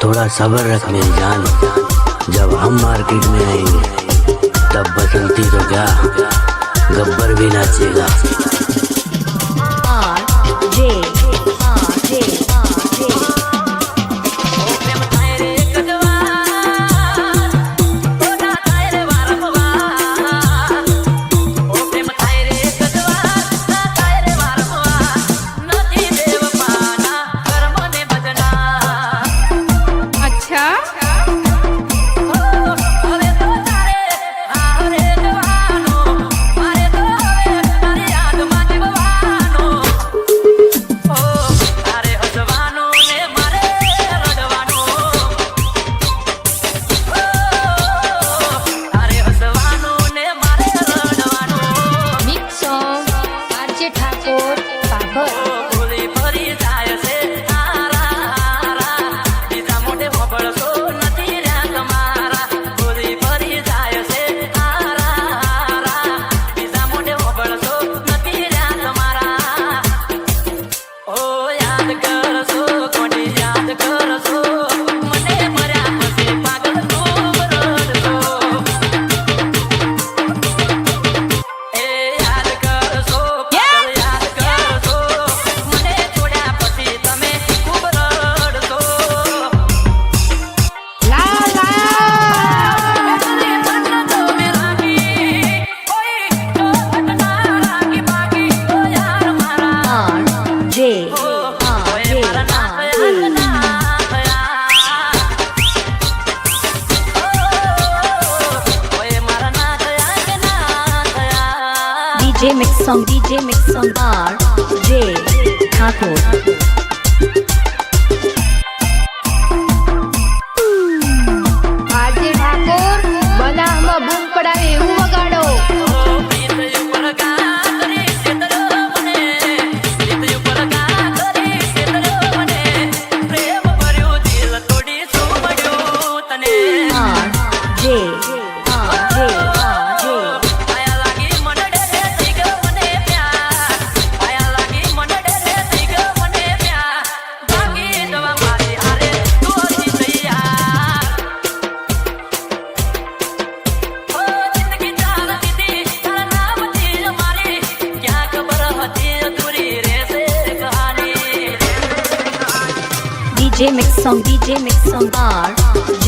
थोड़ा सब्र रख मेरी जान, जब हम मार्केट में आएंगे तब बसंती तो क्या गब्बर भी नाचेगा। DJ Mix Song R.J. Thakur. RJ Thakor બનામાં બૂમ પડાવે એવું વગાડો. DJ Mix Song R.J.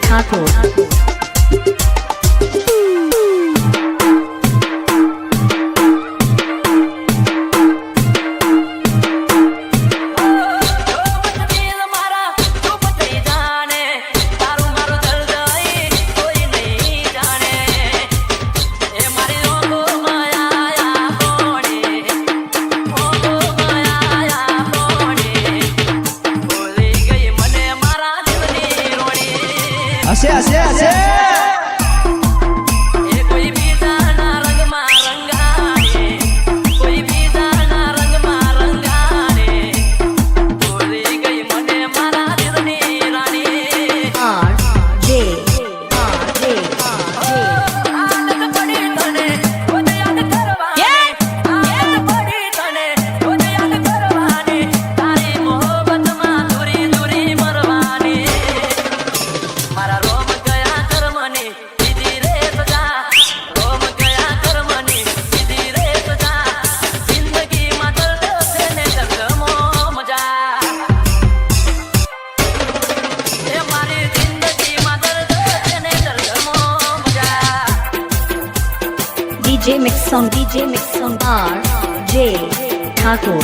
Thakur. DJ Mix Song R.J. Thakur.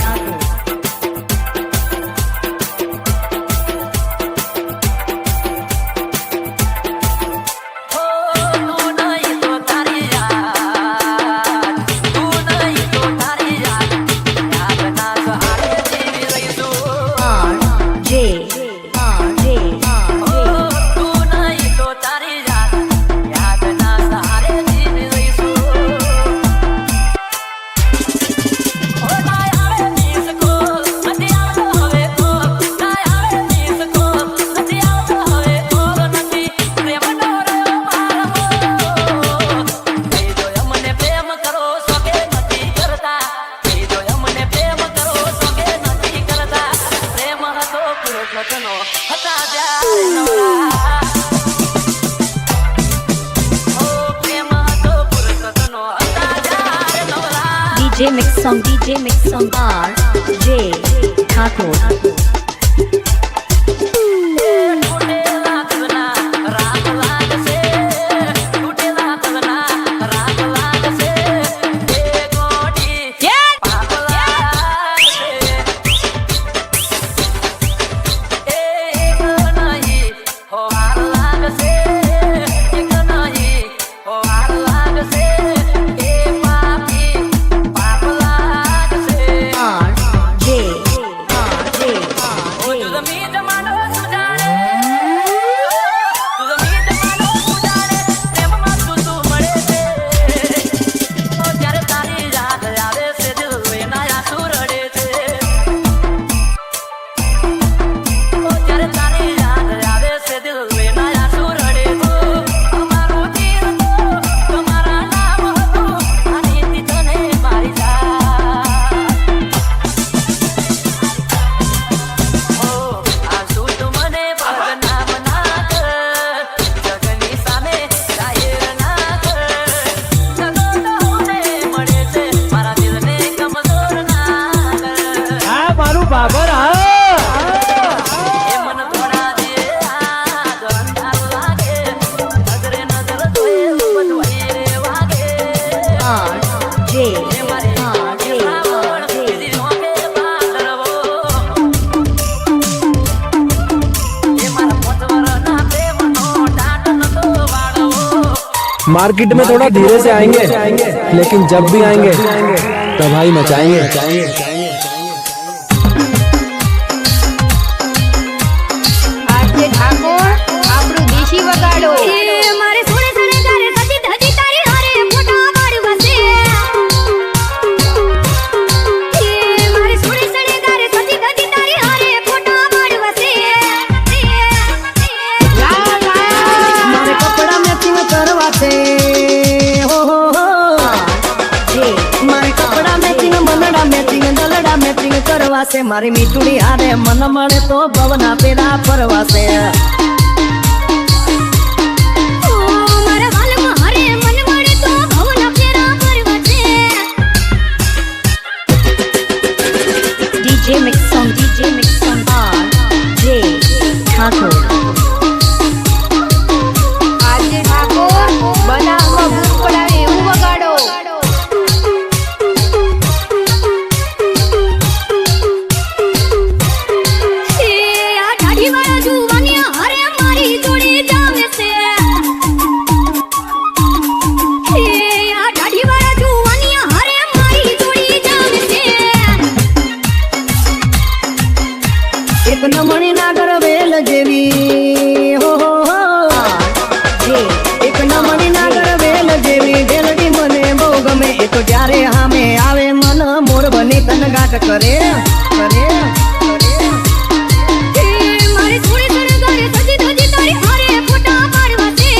DJ Mix Song R J Thakur. Market में थोड़ा धीरे से आएंगे, लेकिन जब भी आएंगे तबाही मचाएंगे। આજે ઠાકોર આપણું દેશી વગાડો મારે સોને સણે ગારે સજી ધજી તારી હારે ફોટા પાડવા છે મારે સોને સણે ગારે સજી ધજી તારી હારે ફોટા પાડવા છે મારે કપડા મેચિંગ કરવા છે હો હો હો મારે કપડા મેચિંગ મનડા મેચિંગ દલડા મેચિંગ કરવા છે મારી મીઠુડી હારે મન મળે તો ભવના પેરા ફરવા છે મારા વાલમાં હારે મન મળે તો ભવના ફેરા ફરવા છે DJ Mix Song R J Thakur. આજે ઠાકોર બનાવમાં બૂમ પડાવે એવું વગાડો આ ઢાઢી વાળા જુવાનિયા હારે મારી જોડે જાવે છે આ ઢાઢી વાળા જુવાનિયા હારે મારી જોડે જાવે છે એક નમણી નાગર વેલ જેવી હો હો હો એક નમણી નાગર વેલ જેવી વેલડી મને બહુ ગમે એ તો જ્યારે સામે આવે મન મોર બની તનગાટ કરે કરે મારે થોડી સરગારે સજી ધજી તારી હારે ફોટા પાડવા છે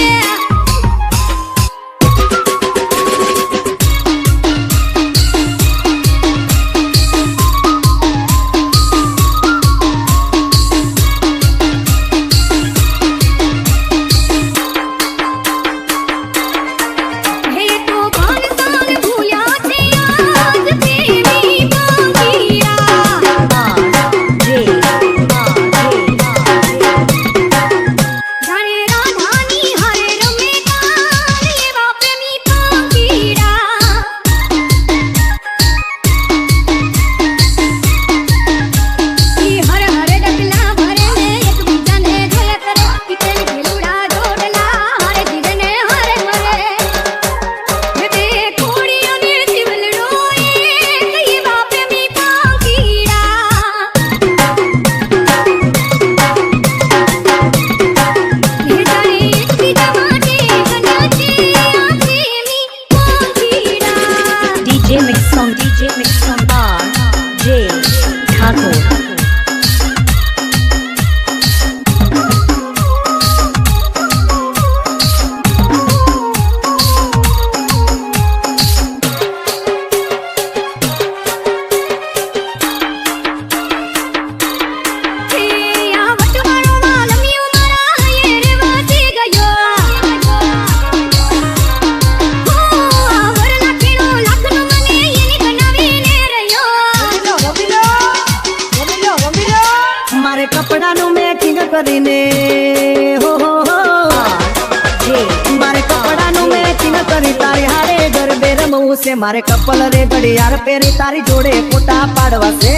હે તો ભાનસાન ભૂલ્યા છે આજ તેરી બાંગિયા કપડાનું મેચિંગ કરીને મારે કપડાનું મેચિંગ કરી તારી હારે ગરબે રમવું છે મારે કપલ રે ઘડિયાળ પહેરી તારી જોડે ફોટા પાડવા છે